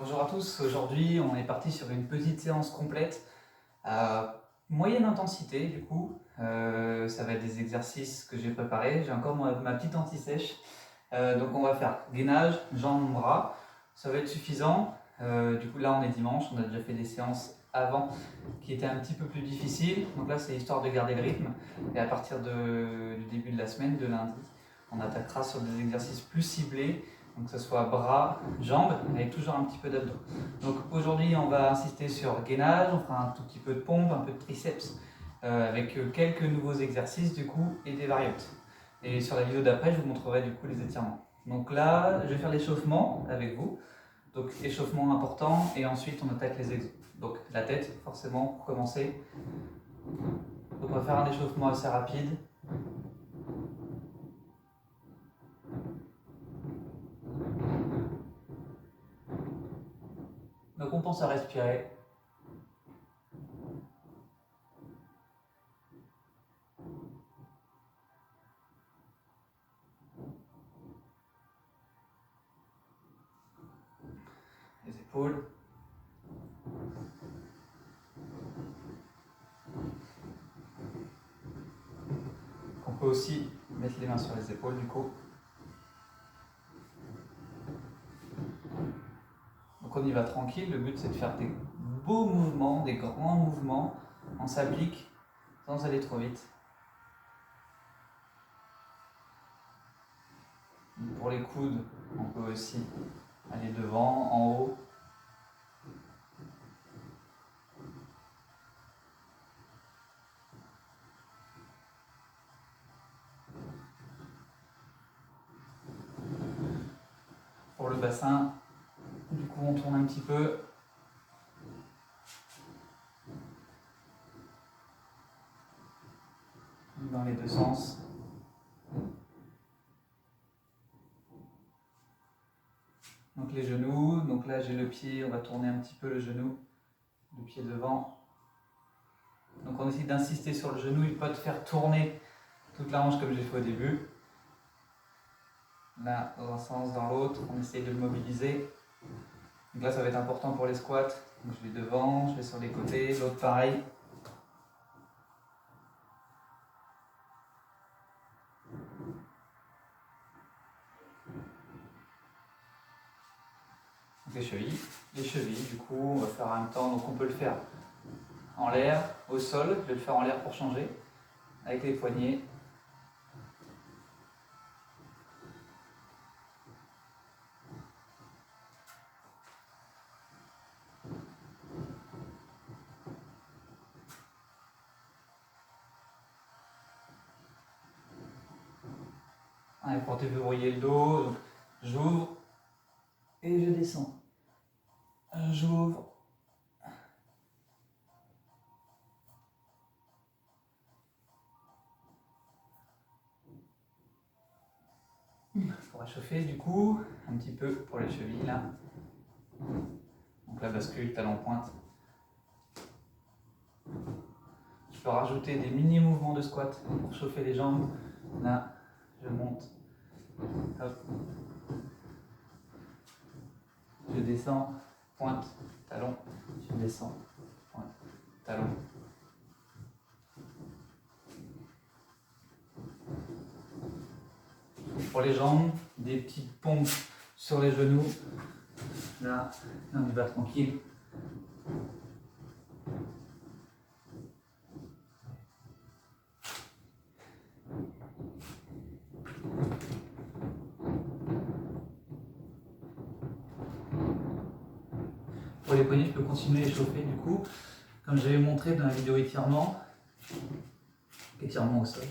Bonjour à tous, aujourd'hui on est parti sur une petite séance complète à moyenne intensité du coup. Ça va être des exercices que j'ai préparés, j'ai encore ma petite anti-sèche. Donc on va faire gainage, jambes, bras, ça va être suffisant. Du coup là on est dimanche, on a déjà fait des séances avant qui étaient un petit peu plus difficiles. Donc là c'est histoire de garder le rythme et à partir du début de la semaine, de lundi, on attaquera sur des exercices plus ciblés. Donc que ce soit bras, jambes, avec toujours un petit peu d'abdos. Donc aujourd'hui on va insister sur gainage, on fera un tout petit peu de pompe, un peu de triceps, avec quelques nouveaux exercices du coup et des variantes. Et sur la vidéo d'après je vous montrerai du coup les étirements. Donc là je vais faire l'échauffement avec vous. Donc échauffement important et ensuite on attaque les exos. Donc la tête forcément pour commencer. Donc on va faire un échauffement assez rapide. Donc on pense à respirer. Les épaules. On peut aussi mettre les mains sur les épaules du coup. Donc on y va tranquille, le but c'est de faire des beaux mouvements, des grands mouvements. On s'applique sans aller trop vite. Pour les coudes, on peut aussi aller devant, en haut. Pour le bassin, du coup on tourne un petit peu. Dans les deux sens. Donc les genoux, donc là j'ai le pied, on va tourner un petit peu le genou, le pied devant. Donc on essaie d'insister sur le genou et pas de faire tourner toute la hanche comme j'ai fait au début. Là, dans un sens, dans l'autre, on essaie de le mobiliser. Donc là ça va être important pour les squats. Donc je vais devant, je vais sur les côtés, l'autre pareil. Les chevilles, du coup, on va faire en même temps, donc on peut le faire en l'air, au sol, je vais le faire en l'air pour changer, avec les poignets. Et pour déverrouiller le dos, donc, j'ouvre et je descends. J'ouvre. Pour réchauffer du coup, un petit peu pour les chevilles là. Donc la bascule, talon pointe. Je peux rajouter des mini mouvements de squat pour chauffer les jambes. Là, je monte. Hop. Je descends, pointe, talon. Je descends, pointe, talon. Pour les jambes, des petites pompes sur les genoux. Là on y va tranquille. Pour les poignets, je peux continuer à échauffer du coup, comme j'avais montré dans la vidéo étirement au sol.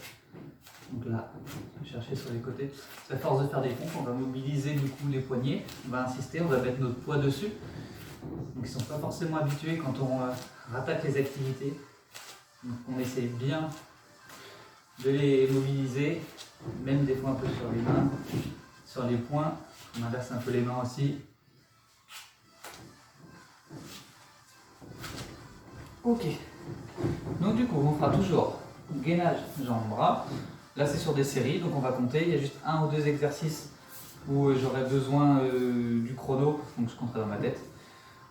Donc là, je vais chercher sur les côtés. C'est à force de faire des pompes, on va mobiliser du coup les poignets, on va insister, on va mettre notre poids dessus. Donc ils ne sont pas forcément habitués quand on rattaque les activités. Donc on essaie bien de les mobiliser, même des fois un peu sur les mains, sur les poings. On inverse un peu les mains aussi. Ok. Donc du coup, on fera toujours gainage, jambes, bras. Là, c'est sur des séries, donc on va compter. Il y a juste un ou deux exercices où j'aurai besoin du chrono, donc je compterai dans ma tête.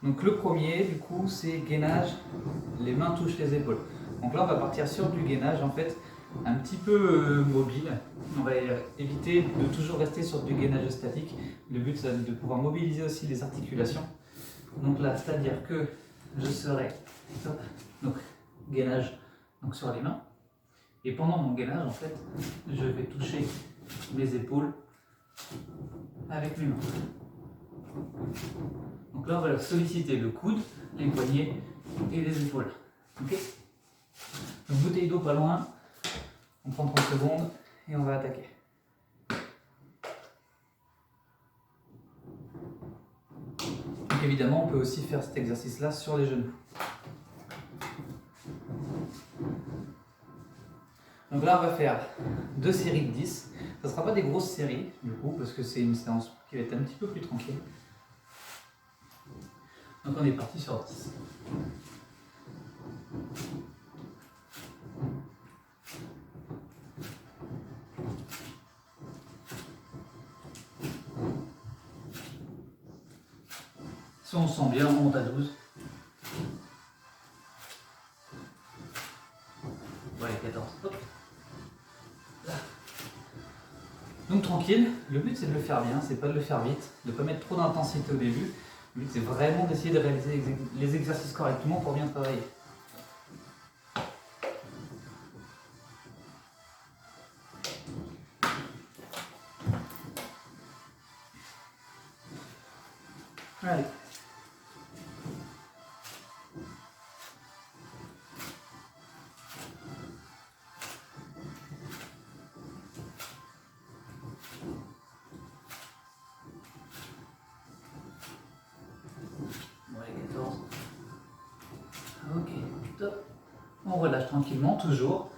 Donc le premier, du coup, c'est gainage, les mains touchent les épaules. Donc là, on va partir sur du gainage, en fait, un petit peu mobile. On va éviter de toujours rester sur du gainage statique. Le but, c'est de pouvoir mobiliser aussi les articulations. Donc là, c'est-à-dire que je serai, hop, donc gainage donc sur les mains. Et pendant mon gainage, en fait, je vais toucher mes épaules avec mes mains. Donc là, on va solliciter le coude, les poignets et les épaules. Ok? Donc bouteille d'eau pas loin, on prend 30 secondes et on va attaquer. Donc évidemment, on peut aussi faire cet exercice-là sur les genoux. Donc là, on va faire 2 séries de 10. Ça ne sera pas des grosses séries, du coup, parce que c'est une séance qui va être un petit peu plus tranquille. Donc on est parti sur 10. Si on se sent bien, on monte à 12. Voilà, 14. Hop. Là. Donc tranquille, le but c'est de le faire bien, c'est pas de le faire vite, de ne pas mettre trop d'intensité au début. Le but c'est vraiment d'essayer de réaliser les exercices correctement pour bien travailler. Allez. Bon, allez, 14. Ok, top. On relâche tranquillement, toujours.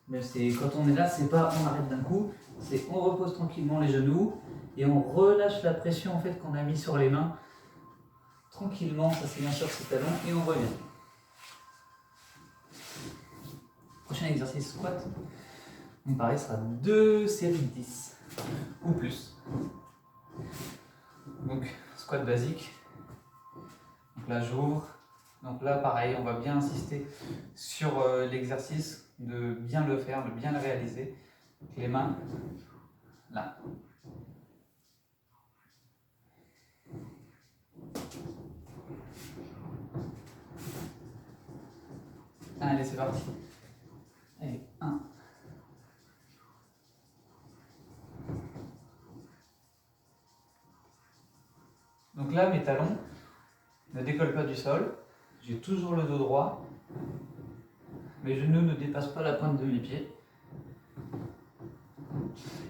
Mais c'est quand on est là, c'est pas on arrête d'un coup, c'est on repose tranquillement les genoux et on relâche la pression en fait qu'on a mis sur les mains. Tranquillement, ça c'est bien sûr ses talons et on revient. Prochain exercice squat. Donc pareil, ce sera 2 séries de 10 ou plus. Donc squat basique. Donc là j'ouvre. Donc là pareil, on va bien insister sur l'exercice de bien le faire, de bien le réaliser. Donc, les mains là. Allez, c'est parti. Allez, 1. Donc là, mes talons ne décollent pas du sol. J'ai toujours le dos droit. Mes genoux ne dépassent pas la pointe de mes pieds.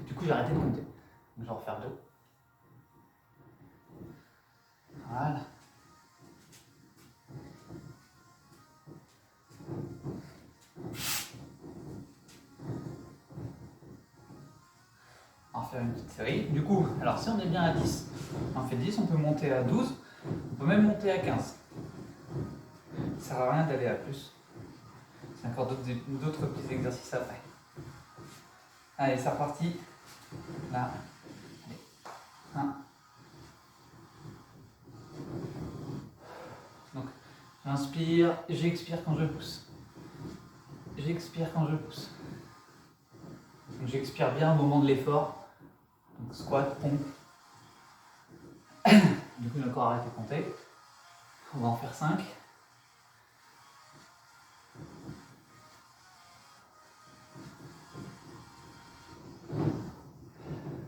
Du coup, j'ai arrêté de compter. Donc, je vais en refaire 2. Voilà. On va faire une petite série. Du coup, alors si on est bien à 10, on fait 10, on peut monter à 12, on peut même monter à 15. Ça ne sert à rien d'aller à plus. C'est encore d'autres petits exercices après. Allez, c'est reparti. Là. Allez. 1. Donc, j'inspire, j'expire quand je pousse. J'expire quand je pousse. Donc, j'expire bien au moment de l'effort. Donc, squat, pompe. Du coup, j'ai encore arrêté de compter. On va en faire 5.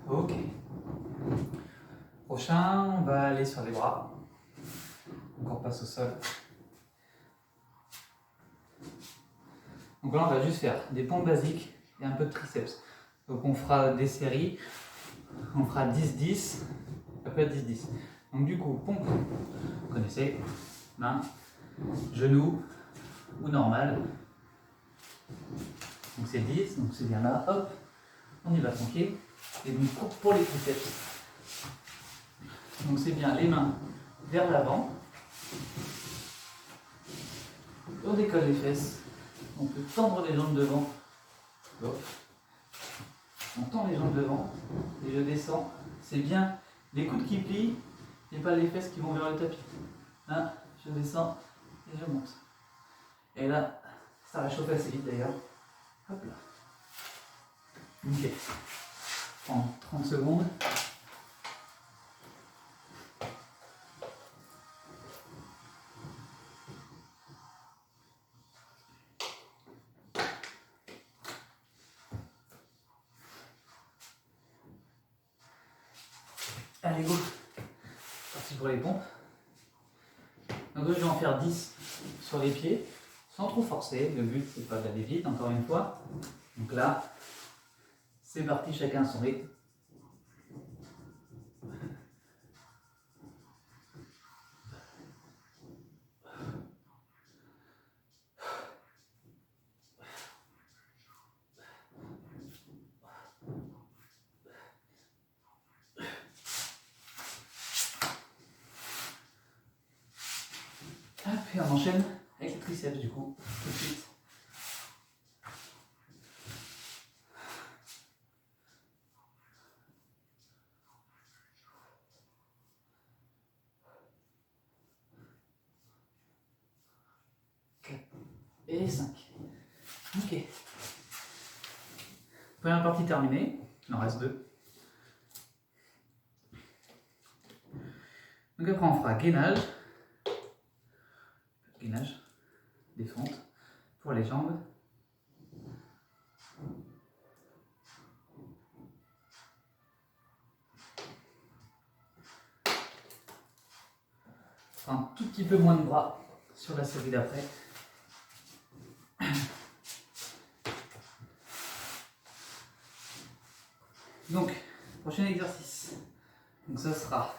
Ok. Prochain, on va aller sur les bras. Donc, on passe au sol. Donc là, on va juste faire des pompes basiques et un peu de triceps. Donc on fera des séries, on fera 10-10, après 10-10. Donc du coup, pompe, vous connaissez, main, genou ou normal. Donc c'est 10, donc c'est bien là, hop, on y va tranquille. Et donc pour les triceps, donc c'est bien les mains vers l'avant, on décolle les fesses. On peut tendre les jambes devant. Hop. On tend les jambes devant et je descends. C'est bien les coudes qui plient et pas les fesses qui vont vers le tapis. Là, je descends et je monte. Et là, ça réchauffe assez vite d'ailleurs. Hop là. Ok. Prends 30 secondes. Allez, go. Parti pour les pompes. Donc là, je vais en faire 10 sur les pieds, sans trop forcer. Le but, c'est pas d'aller vite, encore une fois. Donc là, c'est parti, chacun son rythme. Et on enchaîne avec les triceps du coup, tout de suite. Et 5. Ok. Première partie terminée, il en reste 2. Donc après on fera gainage, défente pour les jambes. On fera un tout petit peu moins de bras sur la série d'après. Donc, prochain exercice. Donc ça sera,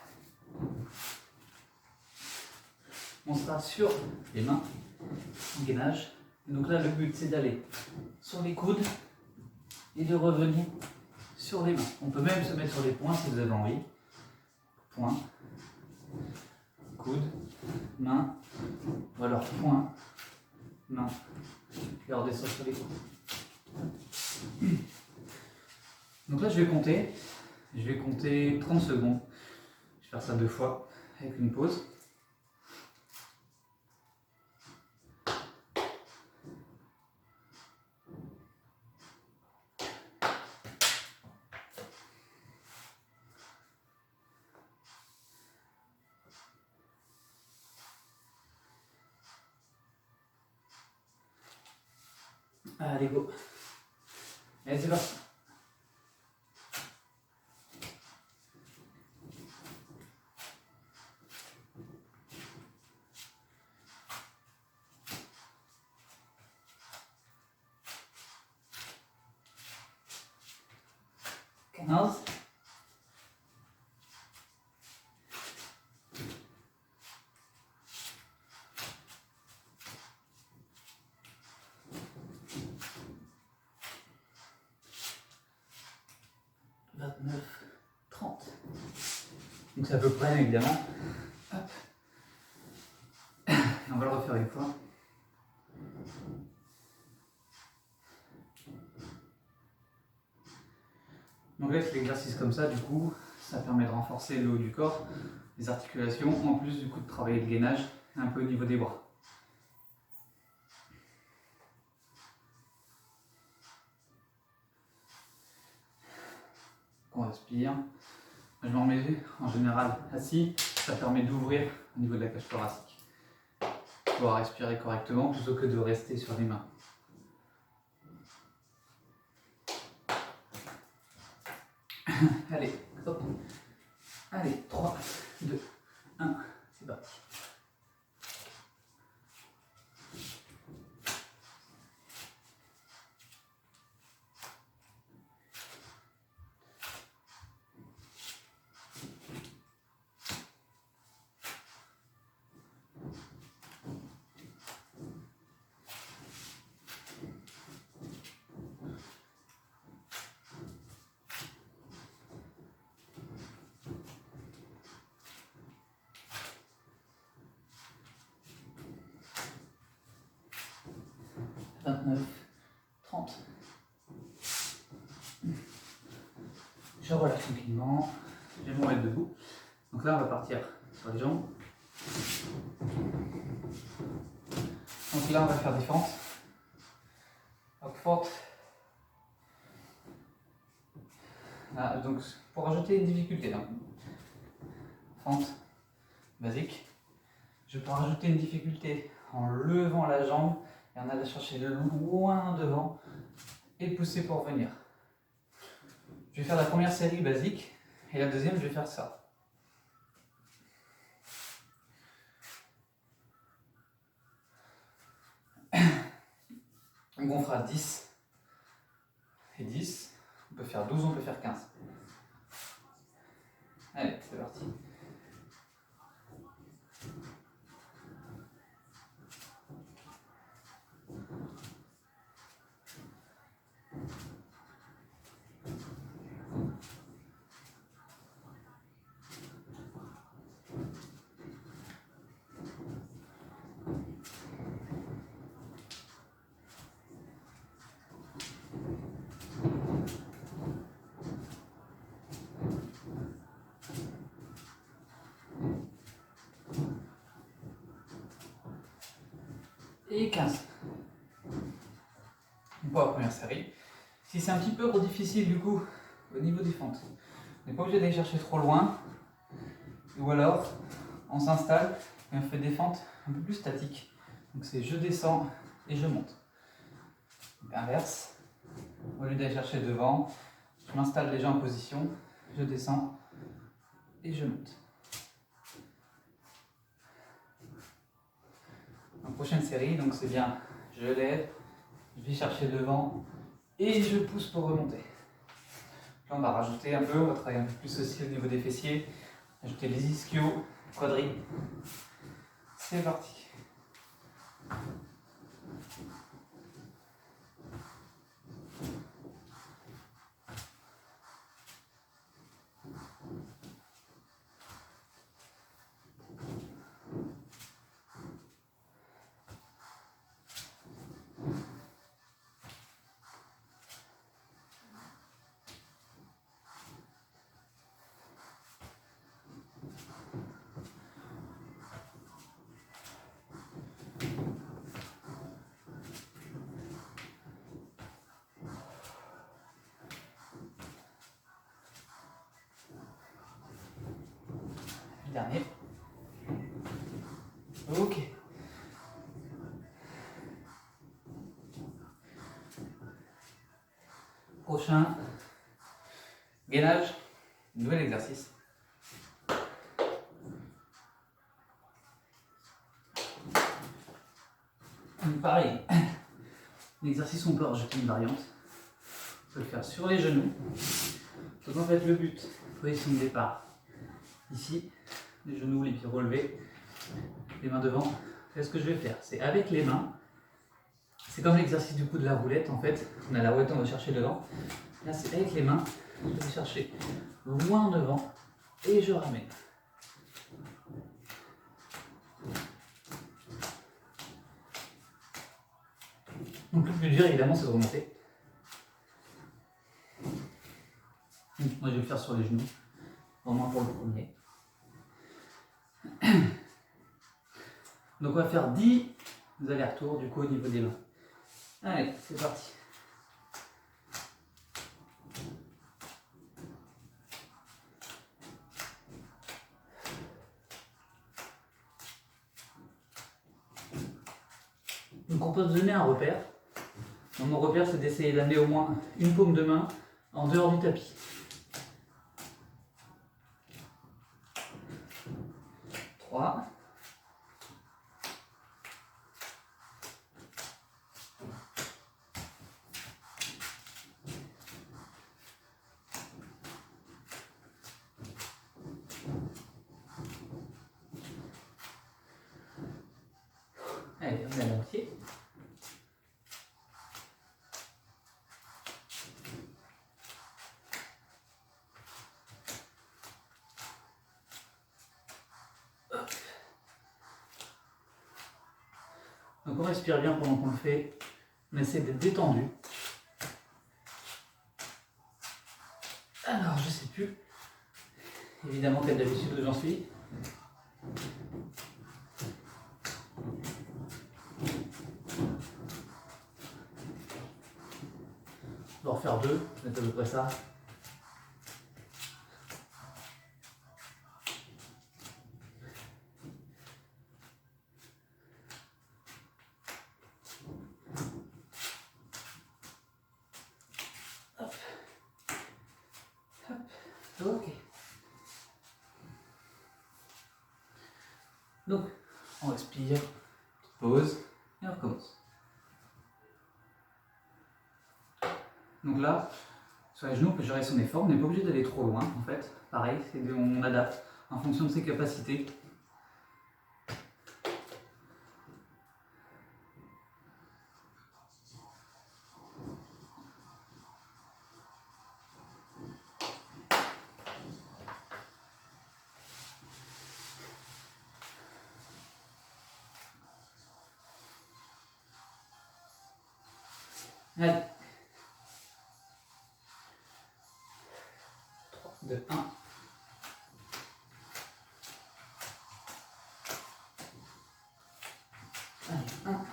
on sera sur les mains, en gainage. Donc là, le but c'est d'aller sur les coudes et de revenir sur les mains. On peut même se mettre sur les poings si vous avez envie. Poing, coude, main, ou alors poing, main, et on redescend sur les coudes. Donc là, je vais compter 30 secondes. Je vais faire ça 2 fois avec une pause. Allez, go. Allez, c'est parti. Quinze. 29, 30. Donc c'est à peu près évidemment. Hop. Et on va le refaire une fois. Donc là, c'est l'exercice comme ça, du coup, ça permet de renforcer le haut du corps, les articulations, en plus du coup de travailler le gainage un peu au niveau des bras. On respire. Je m'en remets en général assis, ça permet d'ouvrir au niveau de la cage thoracique. Pouvoir respirer correctement plutôt que de rester sur les mains. Allez, hop. Allez, 3, 2, 1, c'est parti. Je relâche tranquillement, je vais me mettre debout. Donc là, on va partir sur les jambes. Donc là, on va faire des fentes. Donc fente. Là, donc pour rajouter une difficulté, hein. Fente basique. Je peux rajouter une difficulté en levant la jambe et en allant chercher loin devant et pousser pour venir. Je vais faire la première série basique et la deuxième, je vais faire ça. Donc on fera 10 et 10. On peut faire 12, on peut faire 15. Allez, c'est parti. Et 15. Pour la première série. Si c'est un petit peu trop difficile du coup au niveau des fentes, on n'est pas obligé d'aller chercher trop loin. Ou alors on s'installe et on fait des fentes un peu plus statiques. Donc c'est je descends et je monte. Donc inverse. Au lieu d'aller chercher devant, je m'installe déjà en position, je descends et je monte. En prochaine série, donc c'est bien, je lève, je vais chercher devant et je pousse pour remonter. Là on va rajouter un peu, on va travailler un peu plus aussi au niveau des fessiers, ajouter les ischios, quadris. C'est parti. Dernier. Ok. Prochain gainage, nouvel exercice. Donc pareil, l'exercice on peut rajouter une variante. On peut le faire sur les genoux. Donc en fait le but, position de départ, ici, les genoux, les pieds relevés, les mains devant. C'est ce que je vais faire, c'est avec les mains. C'est comme l'exercice du coup de la roulette en fait. On a la roulette, on va chercher devant. Là c'est avec les mains, je vais chercher loin devant et je ramène. Donc le plus dur évidemment c'est de remonter. Moi je vais le faire sur les genoux, au moins pour le premier. Donc on va faire 10 allers-retours du coup au niveau des mains. Allez, c'est parti. Donc on peut se donner un repère. Donc mon repère c'est d'essayer d'amener au moins une paume de main en dehors du tapis. 3. Allez, on est à la moitié. Donc on respire bien pendant qu'on le fait. On essaie d'être détendu. Alors, je sais plus. Évidemment, comme d'habitude, où j'en suis. 2, c'est à peu près ça. Hop. Hop. Ok. Donc, on respire, pause, et on recommence. Donc là, sur les genoux, on peut gérer son effort, on n'est pas obligé d'aller trop loin en fait. Pareil, on adapte en fonction de ses capacités. Allez. 3, 2, 1. Allez, 1.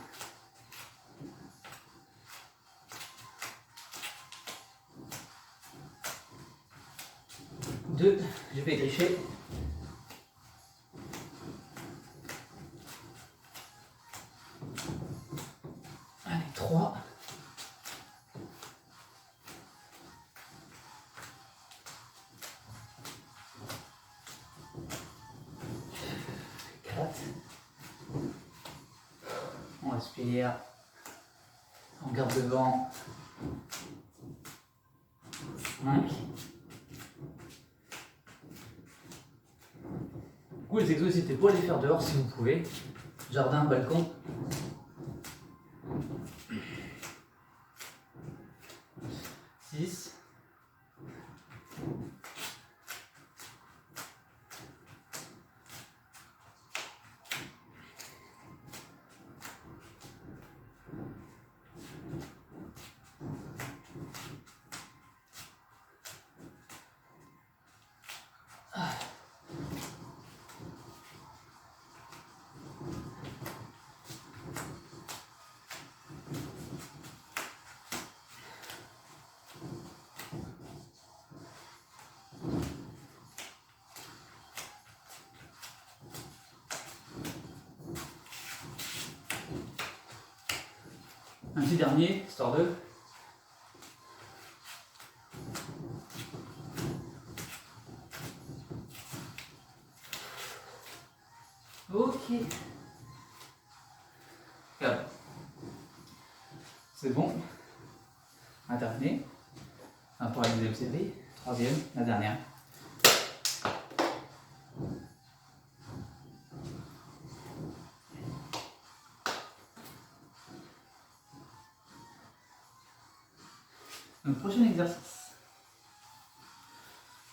2, je vais tricher. Allez, 3. 4. On respire. On garde devant. 5. Du coup, les exos, n'hésitez pas à les faire dehors si vous pouvez. Jardin, balcon. 6. Un petit dernier, histoire de. Ok. Regarde. C'est bon. On a terminé. On va pouvoir la deuxième série. Troisième, la dernière. Donc, prochain exercice.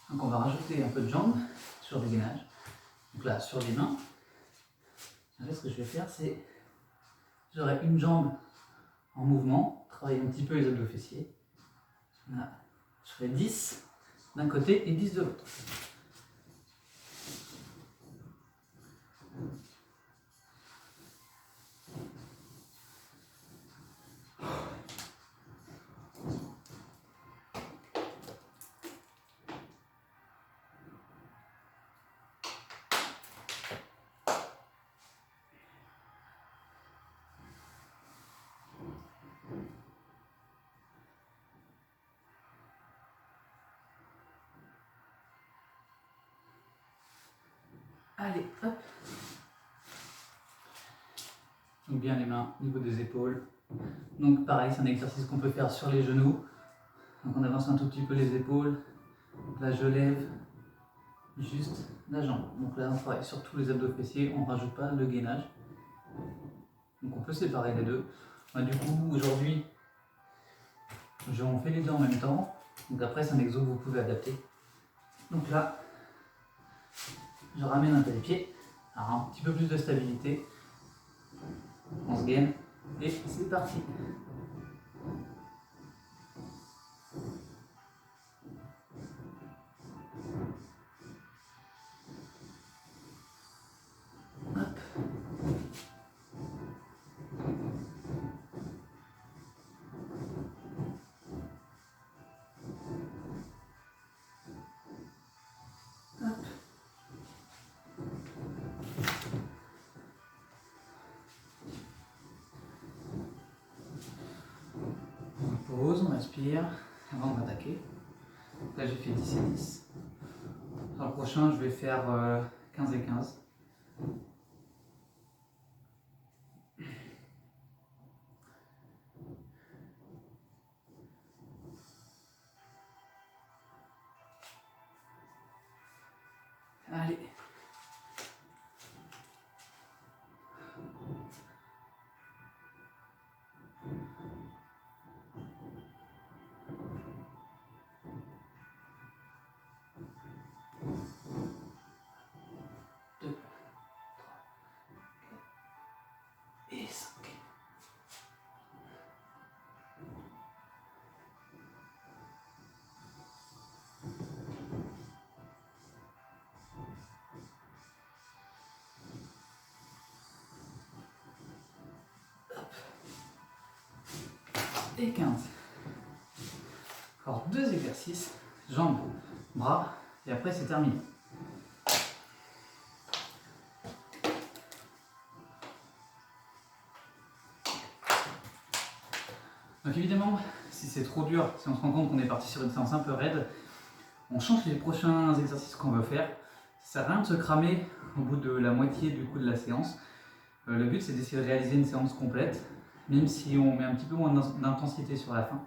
Donc, on va rajouter un peu de jambes sur le gainage. Donc là, sur les mains. Là, ce que je vais faire, c'est j'aurai une jambe en mouvement, travailler un petit peu les abdos fessiers. Là, je ferai 10 d'un côté et 10 de l'autre. Allez, hop. Donc bien les mains au niveau des épaules. Donc pareil, c'est un exercice qu'on peut faire sur les genoux. Donc on avance un tout petit peu les épaules. Donc là je lève juste la jambe. Donc là on travaille sur tous les abdos fessiers, on ne rajoute pas le gainage. Donc on peut séparer les deux. Du coup aujourd'hui, on fait les deux en même temps. Donc après c'est un exo que vous pouvez adapter. Donc là, je ramène un peu les pieds. Alors un petit peu plus de stabilité. On se gaine et c'est parti. Hop. pause, on respire avant de m'attaquer. Là j'ai fait 10 et 10. Sur le prochain je vais faire 15 et 15. Allez. Et 5. Et 15. Alors 2 exercices, jambes, bras, et après c'est terminé. Donc évidemment, si c'est trop dur, si on se rend compte qu'on est parti sur une séance un peu raide, on change les prochains exercices qu'on veut faire. Ça sert à rien de se cramer au bout de la moitié du coup de la séance. Le but c'est d'essayer de réaliser une séance complète, même si on met un petit peu moins d'intensité sur la fin.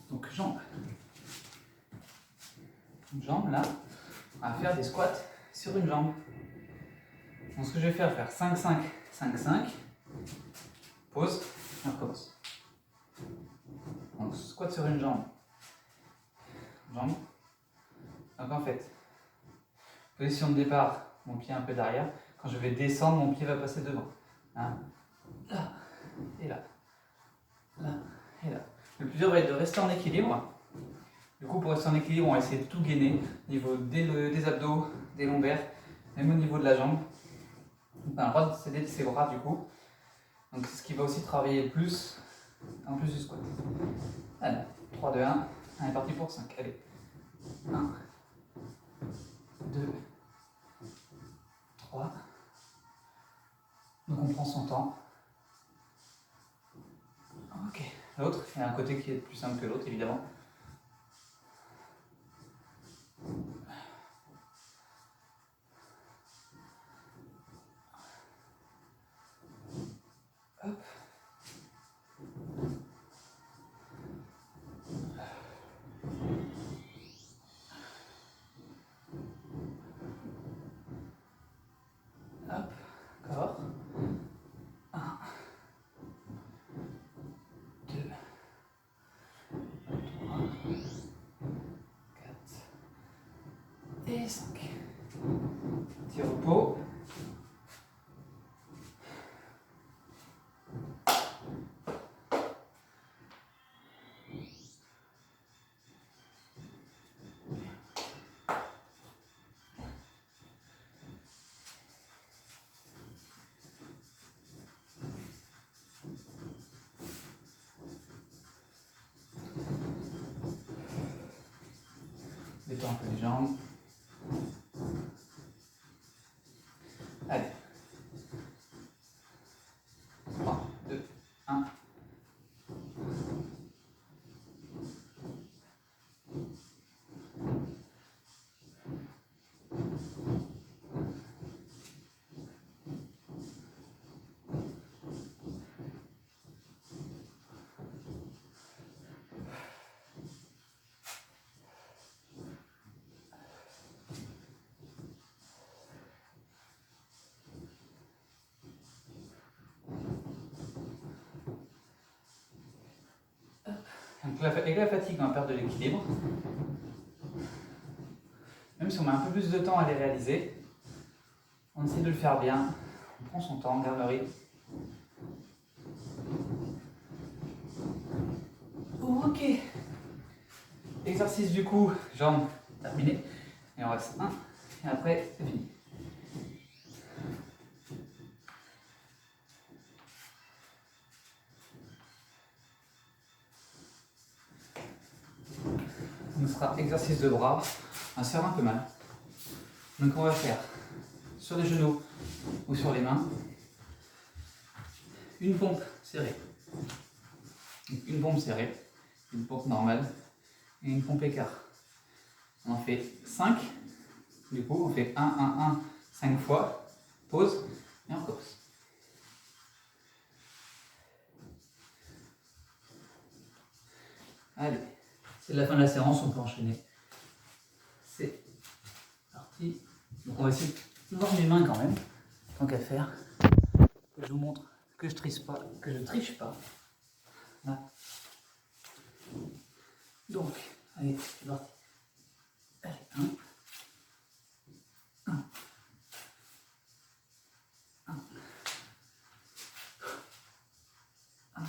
Donc jambes. Jambes là, on va faire des squats sur une jambe. Donc ce que je vais faire 5-5, 5-5, pause, on recommence. Donc squat sur une jambe. Jambe. Donc en fait, position de départ, mon pied un peu derrière. Quand je vais descendre, mon pied va passer devant. Hein, là et là. Là et là. Le plus dur va être de rester en équilibre. Du coup, pour rester en équilibre, on va essayer de tout gainer au niveau des abdos, des lombaires, même au niveau de la jambe. On a le droit de céder de ses bras du coup. Donc c'est ce qui va aussi travailler le plus, en plus du squat. Allez, 3, 2, 1. On est parti pour 5. Allez. 1, 2, 3. Donc on prend son temps. Ok. L'autre, il y a un côté qui est plus simple que l'autre évidemment. Hop. Hop. Encore. 1, 2, 3, 4 et 5. Petit repos. Détends un peu les jambes. Allez. 3, 2, 1. Donc avec la fatigue, on va perdre de l'équilibre. Même si on met un peu plus de temps à les réaliser, on essaie de le faire bien. On prend son temps, on garde le rythme. Ok. Exercice du coup, jambes terminé. Et on reste 1. Et après, c'est fini. On sera exercice de bras. On va se faire un peu mal. Donc on va faire sur les genoux ou sur les mains. une pompe serrée. Donc, une pompe serrée, une pompe normale et une pompe écart. On en fait 5. Du coup, on fait 1, 1, 1, 5 fois. Pause et on recommence. Allez, c'est la fin de la séance, on peut enchaîner. C'est parti. Donc on va essayer de voir mes mains quand même, tant qu'à faire. Que je vous montre que je triche pas, Là. Donc, allez, c'est parti. Allez, 1, 1, 1, 1.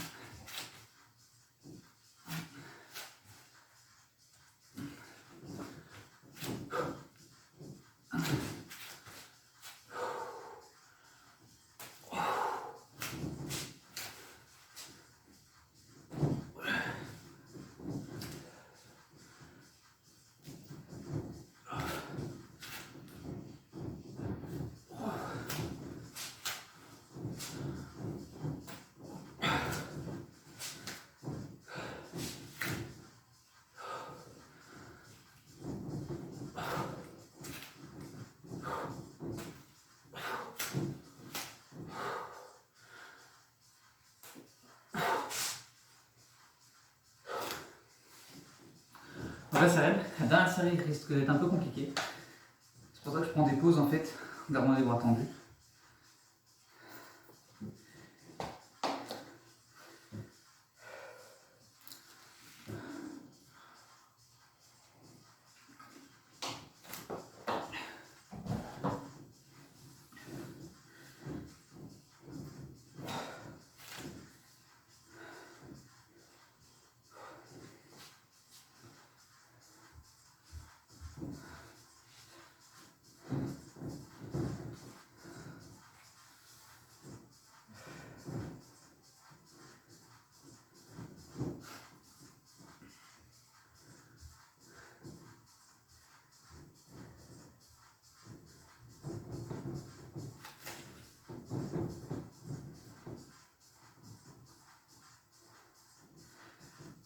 Donc là, ça aide. La dernière série risque d'être un peu compliquée. C'est pour ça que je prends des pauses en fait, en gardant les bras tendus.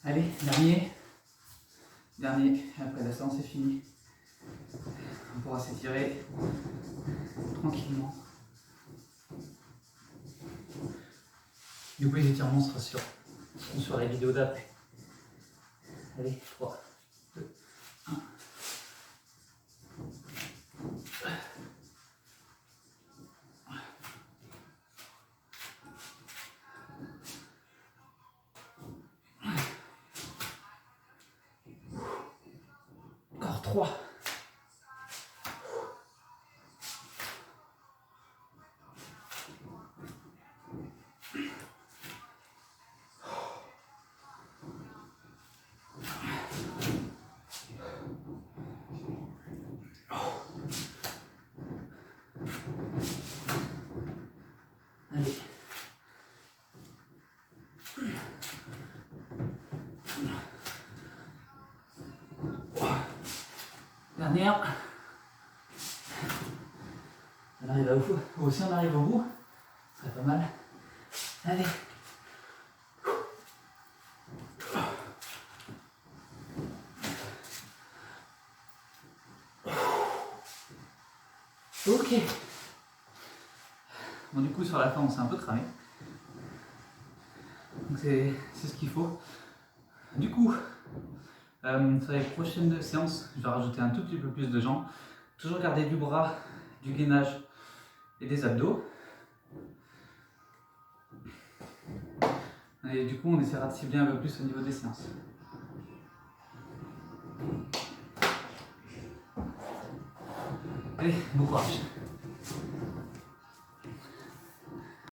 Allez, dernier, après la séance est finie. On pourra s'étirer tranquillement. Du coup, les étirements seront sur les vidéos d'après. Allez, 3, 2, 1. Encore 3. Allez. Dernière. On arrive à bout. Aussi on arrive au bout. Ce serait pas mal. Allez. Ok. Bon, du coup, sur la fin, on s'est un peu cramé. Donc, c'est ce qu'il faut. Du coup, sur les prochaines séances, je vais rajouter un tout petit peu plus de jambes. Toujours garder du bras, du gainage et des abdos. Et du coup, on essaiera de cibler un peu plus au niveau des séances. Allez, bon courage.